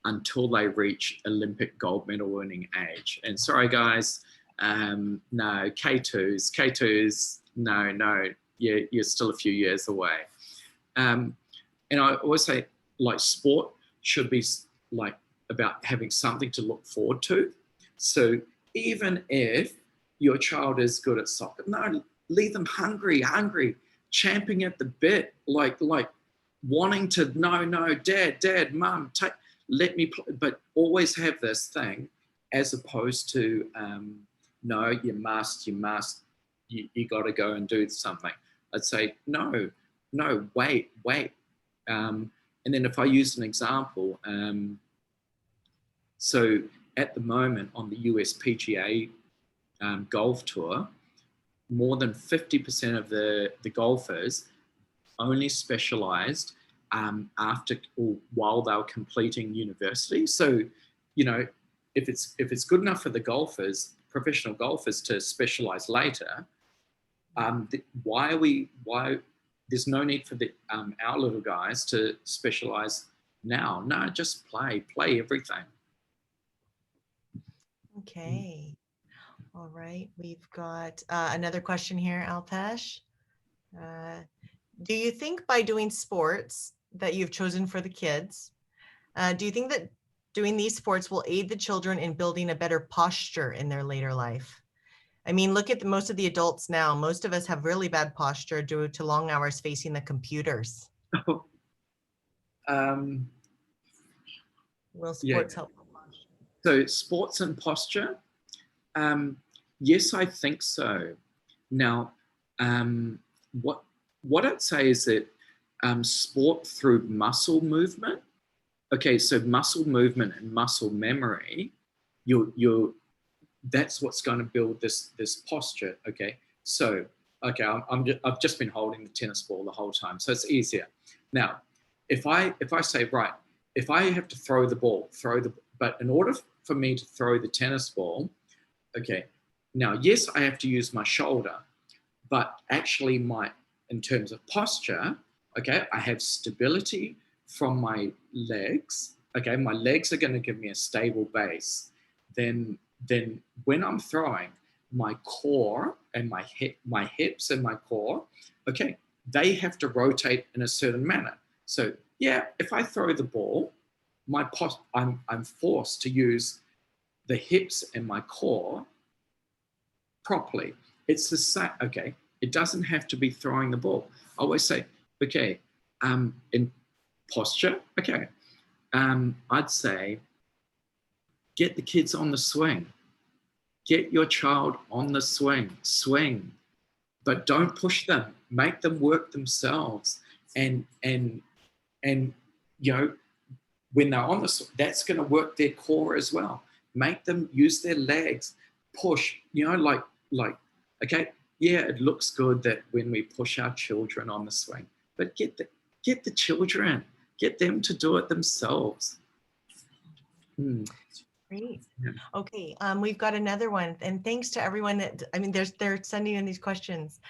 until they reach Olympic gold medal winning age. And sorry guys, no, K2s, no, you're still a few years away. And I always say, like, sport should be like about having something to look forward to. So even if your child is good at soccer, no, leave them hungry, champing at the bit, like wanting to, no, dad, mum, let me play, but always have this thing, as opposed to, no, you must, you got to go and do something. I'd say, no, wait. And then if I use an example, so at the moment on the US PGA golf tour, more than 50% of the golfers only specialized after or while they were completing university. So, if it's good enough for the golfers, professional golfers, to specialize later, why there's no need for our little guys to specialize now? No, just play everything. Okay. All right. We've got another question here, Alpesh. Do you think by doing sports that you've chosen for the kids, do you think that doing these sports will aid the children in building a better posture in their later life? I mean, look at most of the adults now. Most of us have really bad posture due to long hours facing the computers. um, Will yeah. sports help with posture? So sports and posture. Yes, I think so. Now, um, what I'd say is that sport through muscle movement. Okay, so muscle movement and muscle memory. You're that's what's going to build this posture. Okay, so okay, I've just been holding the tennis ball the whole time, so it's easier. Now, if I say right, if I have to throw the ball, but in order for me to throw the tennis ball, okay, now yes, I have to use my shoulder, but actually in terms of posture, okay, I have stability from my legs. Okay, my legs are going to give me a stable base. Then when I'm throwing, my core and my hips and my core, okay, they have to rotate in a certain manner. So yeah, if I throw the ball, I'm forced to use the hips and my core properly. It's the same. Okay, it doesn't have to be throwing the ball. I always say, okay, in posture, okay, I'd say get the kids on the swing. Get your child on the swing, but don't push them. Make them work themselves. And you know, when they're on that's going to work their core as well. Make them use their legs, push. Like okay, yeah, it looks good that when we push our children on the swing, but get the children, get them to do it themselves. Great. Yeah. Okay, we've got another one, and thanks to everyone that, I mean, they're sending in these questions.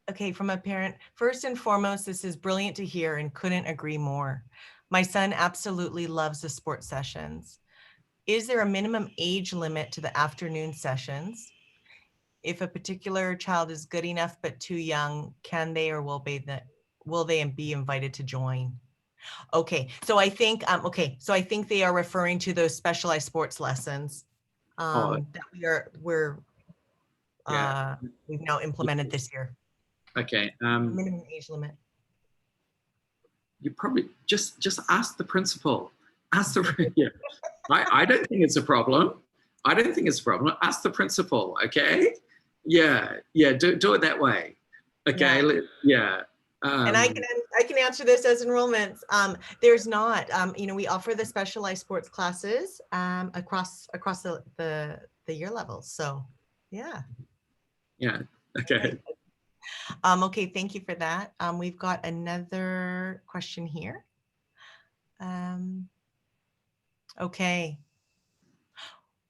Okay, from a parent. First and foremost, this is brilliant to hear and couldn't agree more. My son absolutely loves the sports sessions. Is there a minimum age limit to the afternoon sessions? If a particular child is good enough but too young, can they or will they be invited to join? Okay, so I think so I think they are referring to those specialized sports lessons Oh, that yeah. we've now implemented this year. Okay. Minimum age limit. You probably just ask the principal. Ask the yeah. I don't think it's a problem. I don't think it's a problem. Ask the principal. Okay. Yeah. Do it that way. Okay. Yeah. And I can answer this as enrollments. There's not. We offer the specialized sports classes across the year levels. So, yeah. Yeah. Okay. Okay. Thank you for that. We've got another question here. Okay.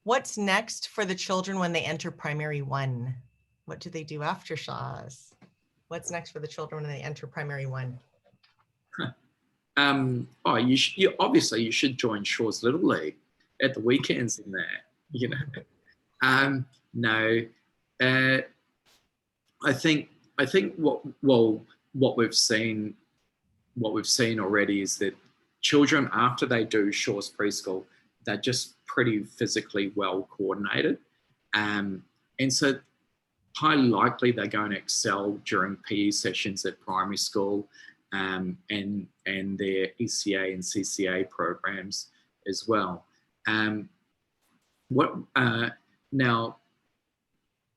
What's next for the children when they enter primary one? What do they do after Shaw's? What's next for the children when they enter primary one? You obviously you should join Shaw's Little League at the weekends in there. You know. No. I think what we've seen already is that children, after they do Shaw's preschool, they're just pretty physically well coordinated, and so highly likely they're going to excel during PE sessions at primary school, and their ECA and CCA programs as well. Now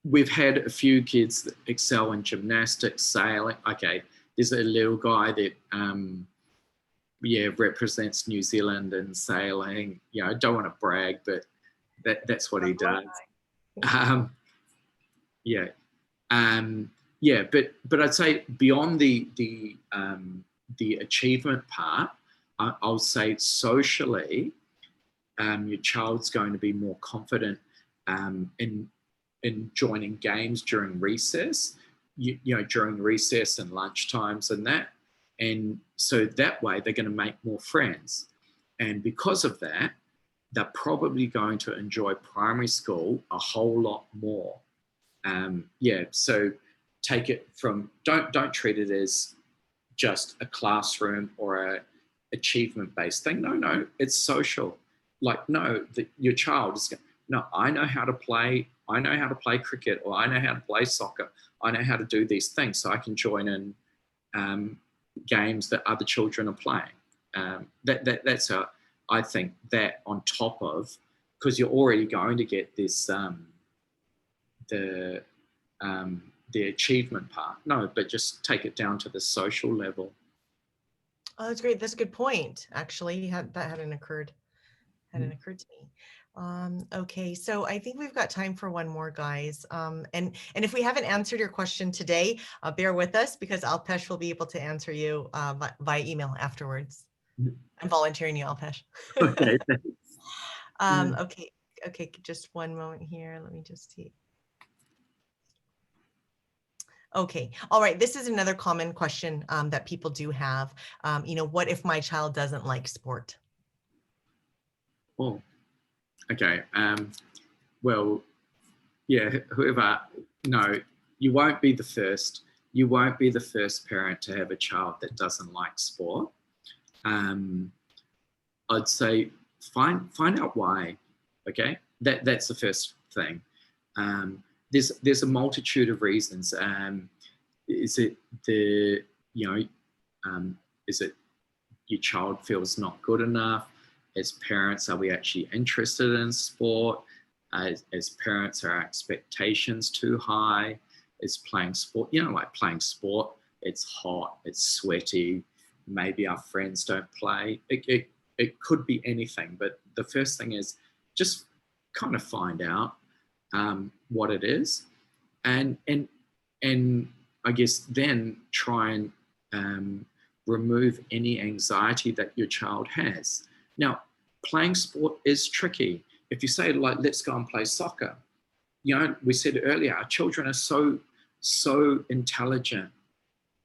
we've had a few kids that excel in gymnastics, sailing. Okay, there's a little guy that represents New Zealand in sailing. I don't want to brag, but that's what he does. But I'd say beyond the achievement part, I'll say socially, your child's going to be more confident in joining games during recess, during recess and lunch times and that. And so that way they're going to make more friends. And because of that, they're probably going to enjoy primary school a whole lot more. So take it from, don't treat it as just a classroom or a achievement-based thing. No, it's social. Like, no, your child is going, no, I know how to play I know how to play cricket, or I know how to play soccer. I know how to do these things, so I can join in games that other children are playing. That's how I think that on top of, because you're already going to get this the achievement part. No, but just take it down to the social level. Oh, that's great. That's a good point. Actually, that hadn't occurred to me. Okay, so I think we've got time for one more, guys. And if we haven't answered your question today, bear with us, because Alpesh will be able to answer you via email afterwards. I'm volunteering you, Alpesh. Okay. Okay, just one moment here. Let me just see. Okay, all right. This is another common question that people do have. What if my child doesn't like sport? Oh, okay. Well, yeah, whoever, no, you won't be the first. You won't be the first parent to have a child that doesn't like sport. I'd say find out why. Okay, that's the first thing. There's a multitude of reasons. Is it is it your child feels not good enough? As parents, are we actually interested in sport? As parents, are our expectations too high? Is playing sport, like playing sport, it's hot, it's sweaty, maybe our friends don't play. It could be anything, but the first thing is just kind of find out what it is, and I guess then try and remove any anxiety that your child has. Now, playing sport is tricky. If you say, like, let's go and play soccer, we said earlier, our children are so intelligent.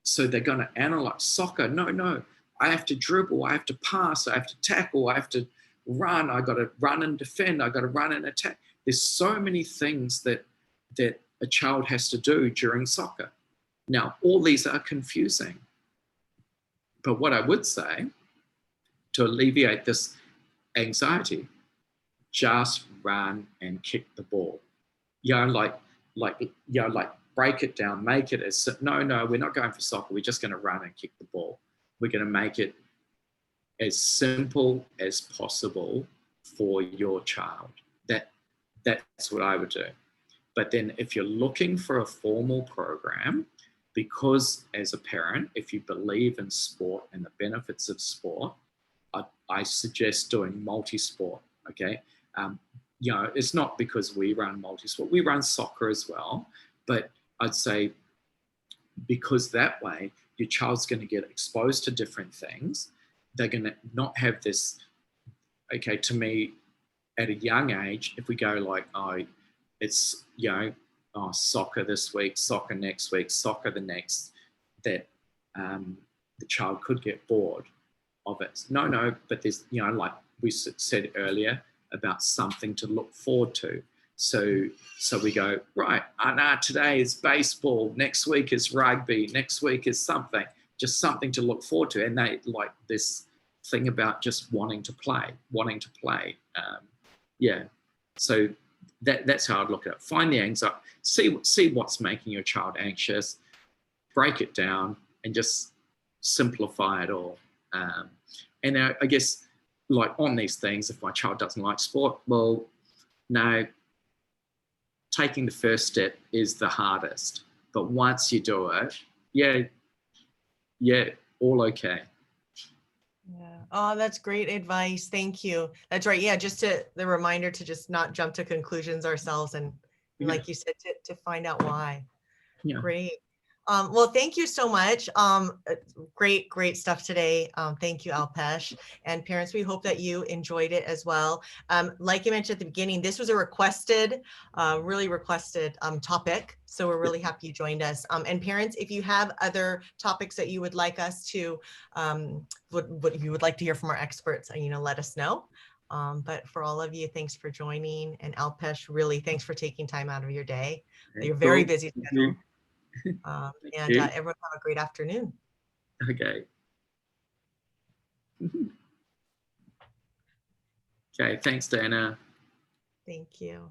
So they're going to analyze soccer. No, I have to dribble, I have to pass, I have to tackle, I have to run, I got to run and defend, I got to run and attack. There's so many things that a child has to do during soccer. Now, all these are confusing. But what I would say, to alleviate this anxiety, just run and kick the ball. Like break it down, make it as, no, we're not going for soccer, we're just going to run and kick the ball. We're going to make it as simple as possible for your child. That's what I would do. But then if you're looking for a formal program, because as a parent, if you believe in sport and the benefits of sport, I suggest doing multi-sport, okay? It's not because we run multi-sport. We run soccer as well, but I'd say because that way your child's going to get exposed to different things. They're going to not have this, okay, to me, at a young age, if we go like, it's, soccer this week, soccer next week, soccer the next, that the child could get bored of it. No, but there's, like we said earlier, about something to look forward to. So we go, right, today is baseball, next week is rugby, next week is something, just something to look forward to. And they like this thing about just wanting to play. So that's how I'd look at it. Find the anxiety, see what's making your child anxious, break it down, and just simplify it all. And I guess, like on these things, if my child doesn't like sport, well, no, taking the first step is the hardest. But once you do it, yeah, all okay. Yeah. Oh, that's great advice. Thank you. That's right. Yeah, just the reminder to just not jump to conclusions ourselves, and like you said, to find out why. Yeah. Great. Well, thank you so much. Great stuff today. Thank you, Alpesh. And parents, we hope that you enjoyed it as well. Like you mentioned at the beginning, this was a really requested topic. So we're really happy you joined us. And parents, if you have other topics that you would like us to, what you would like to hear from our experts, let us know. But for all of you, thanks for joining. And Alpesh, really, thanks for taking time out of your day. You're very busy schedule. Everyone have a great afternoon. Okay. Okay, thanks, Dana. Thank you.